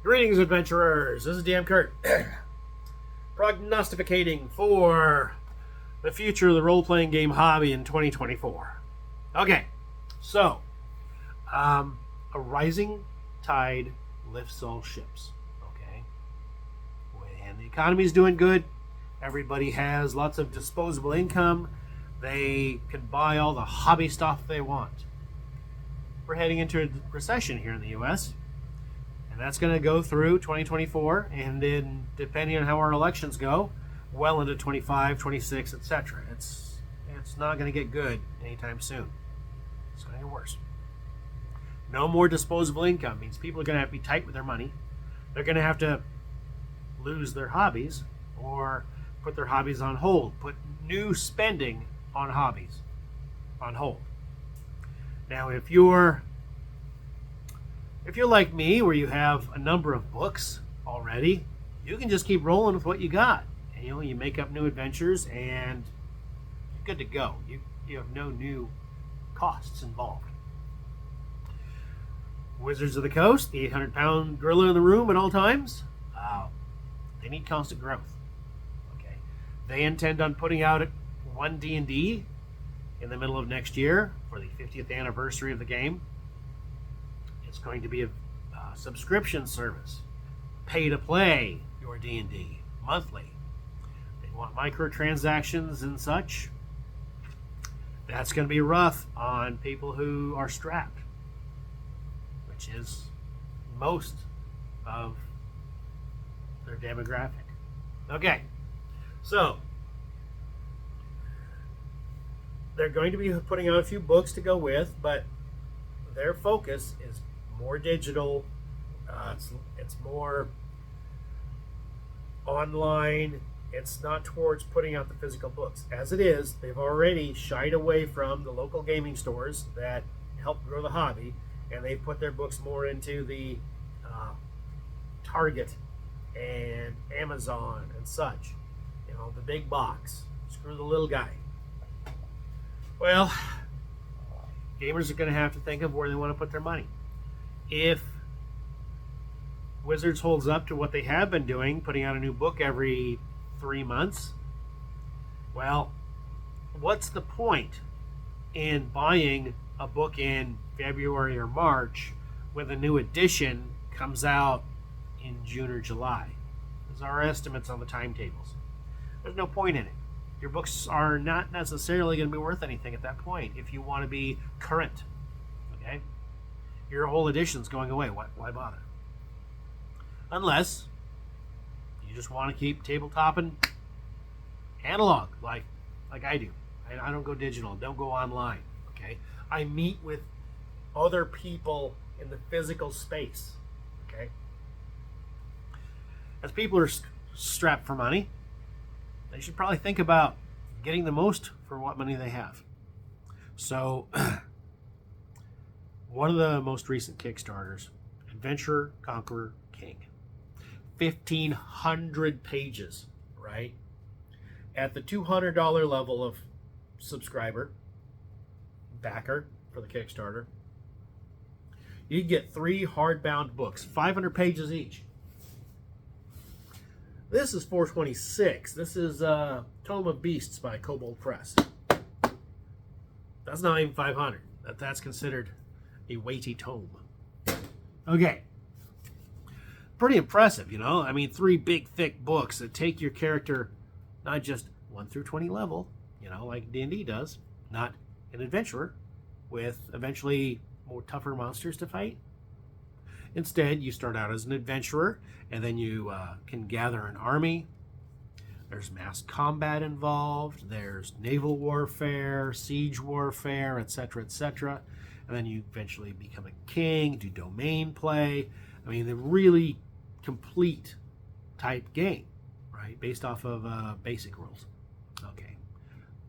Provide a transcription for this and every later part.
Greetings, adventurers. This is DM Kurt, prognosticating for the future of the role-playing game hobby in 2024. Okay, so a rising tide lifts all ships. Okay, when the economy is doing good, everybody has lots of disposable income. They can buy all the hobby stuff they want. We're heading into a recession here in the U.S., and that's going to go through 2024, and then depending on how our elections go, well into 25, 26, etc. It's not going to get good anytime soon. It's going to get worse. No more disposable income means people are going to have to be tight with their money. They're going to have to lose their hobbies or put their hobbies on hold, put new spending on hobbies on hold. Now, if you're like me, where you have a number of books already, you can just keep rolling with what you got. And, you make up new adventures, and you're good to go. You have no new costs involved. Wizards of the Coast, the 800-pound gorilla in the room at all times, they need constant growth. Okay, they intend on putting out one D&D in the middle of next year for the 50th anniversary of the game. It's going to be a subscription service, pay to play your D&D monthly. They want microtransactions and such. That's going to be rough on people who are strapped, which is most of their demographic. Okay, so they're going to be putting out a few books to go with, but their focus is more digital. It's more online. It's not towards putting out the physical books. As it is, they've already shied away from the local gaming stores that help grow the hobby, and they put their books more into the Target and Amazon and such. The big box. Screw the little guy. Well, gamers are going to have to think of where they want to put their money. If Wizards holds up to what they have been doing, putting out a new book every 3 months, well, what's the point in buying a book in February or March when the new edition comes out in June or July? Those are our estimates on the timetables. There's no point in it. Your books are not necessarily going to be worth anything at that point if you want to be current. Okay? Your whole edition's going away. Why bother? Unless you just want to keep tabletopping analog, like I do. I don't go digital. Don't go online. Okay? I meet with other people in the physical space. Okay? As people are strapped for money, they should probably think about getting the most for what money they have. So, one of the most recent Kickstarters, Adventurer Conqueror King. 1,500 pages, right? At the $200 level of subscriber, backer for the Kickstarter, you get 3 hardbound books, 500 pages each. This is 426. This is Tome of Beasts by Kobold Press. That's not even 500. That's considered a weighty tome. Okay. Pretty impressive, 3 big, thick books that take your character not just 1 through 20 level, like D&D does, not an adventurer with eventually more tougher monsters to fight. Instead, you start out as an adventurer, and then you can gather an army. There's mass combat involved. There's naval warfare, siege warfare, etc., etc. And then you eventually become a king, do domain play. The really complete type game, right? Based off of basic rules. Okay.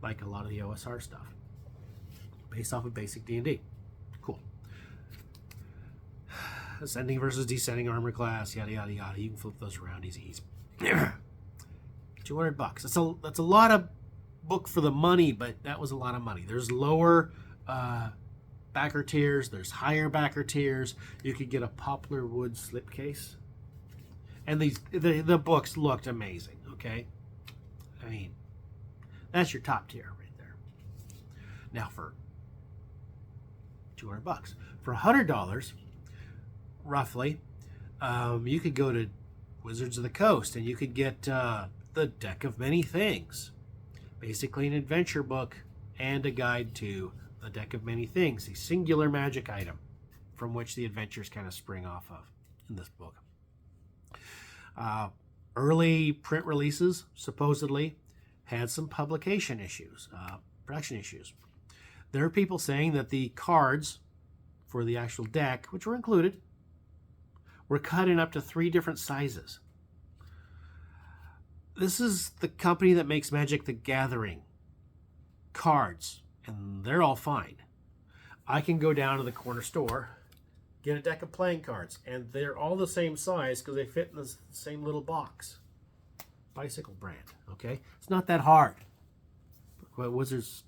Like a lot of the OSR stuff. Based off of basic D&D. Cool. Ascending versus descending armor class, yada yada yada. You can flip those around easy. $200. That's a lot of book for the money, but that was a lot of money. There's lower backer tiers. There's higher backer tiers. You could get a poplar wood slipcase And the books looked amazing. Okay, I mean, that's your top tier right there. Now for $200, for $100, roughly, you could go to Wizards of the Coast and you could get the Deck of Many Things, basically an adventure book and a guide to the Deck of Many Things, a singular magic item from which the adventures kind of spring off of in this book. Early print releases supposedly had some publication issues, production issues. There are people saying that the cards for the actual deck, which were included, were cut in up to 3 different sizes. This is the company that makes Magic the Gathering cards, and they're all fine. I can go down to the corner store, get a deck of playing cards, and they're all the same size because they fit in the same little box. Bicycle brand, okay? It's not that hard. But Wizards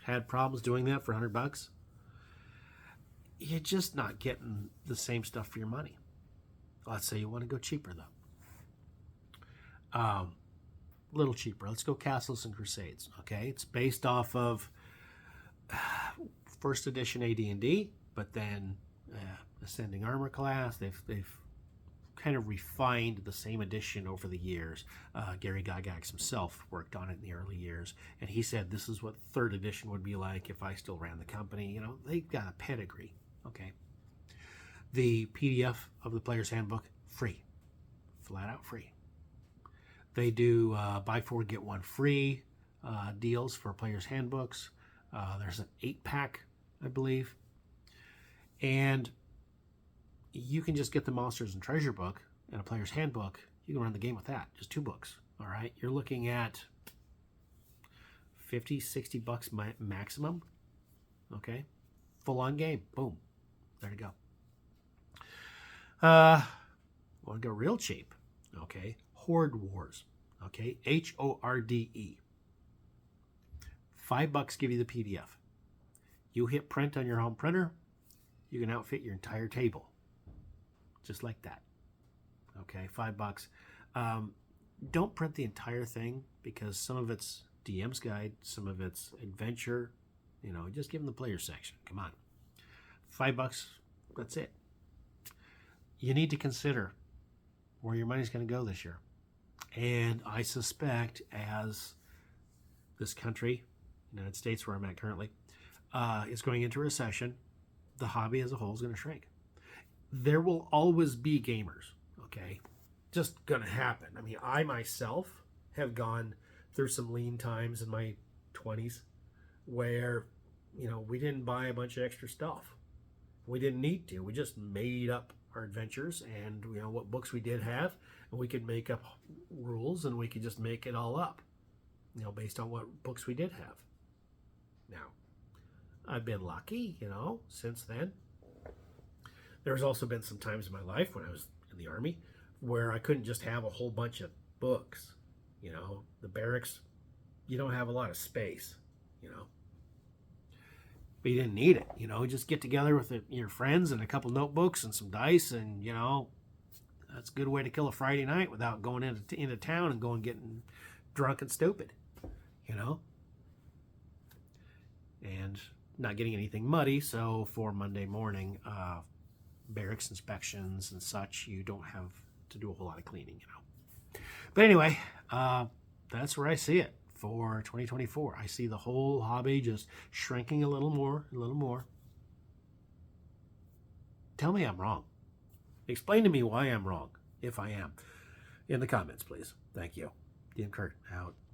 had problems doing that for $100. You're just not getting the same stuff for your money. Let's say you want to go cheaper, though. A little cheaper. Let's go Castles and Crusades, okay? It's based off of first edition AD&D, but then Ascending Armor class. They've kind of refined the same edition over the years. Gary Gygax himself worked on it in the early years, and he said this is what 3rd edition would be like if I still ran the company. You know, they've got a pedigree, okay? The PDF of the Player's Handbook, free. Flat out free. They do buy 4, get 1 free deals for Player's Handbooks. There's an 8-pack, I believe. And you can just get the Monsters and Treasure book and a Player's Handbook. You can run the game with that. Just 2 books. All right. You're looking at $50, $60 maximum. Okay. Full on game. Boom. There you go. Want to go real cheap? Okay. Horde Wars. Okay. HORDE. $5 give you the PDF. You hit print on your home printer, you can outfit your entire table. Just like that. Okay, $5. Don't print the entire thing because some of it's DM's guide, some of it's adventure. You know, just give them the player section. Come on. $5, that's it. You need to consider where your money's going to go this year. And I suspect as this country, United States, where I'm at currently, is going into recession, the hobby as a whole is going to shrink. There will always be gamers, okay? Just going to happen. I mean, I myself have gone through some lean times in my 20s where, you know, we didn't buy a bunch of extra stuff. We didn't need to. We just made up our adventures and, you know, what books we did have, and we could make up rules and we could just make it all up, you know, based on what books we did have. Now, I've been lucky, you know, since then. There's also been some times in my life when I was in the Army where I couldn't just have a whole bunch of books. You know, the barracks, you don't have a lot of space, you know. But you didn't need it, you know. Just get together with your friends and a couple notebooks and some dice, and, you know, that's a good way to kill a Friday night without going into town and getting drunk and stupid, you know. And not getting anything muddy, so for Monday morning barracks inspections and such, you don't have to do a whole lot of cleaning, you know. But anyway, that's where I see it for 2024. I see the whole hobby just shrinking a little more, a little more. Tell me I'm wrong. Explain to me why I'm wrong, if I am. In the comments, please. Thank you. DM Kurt, out.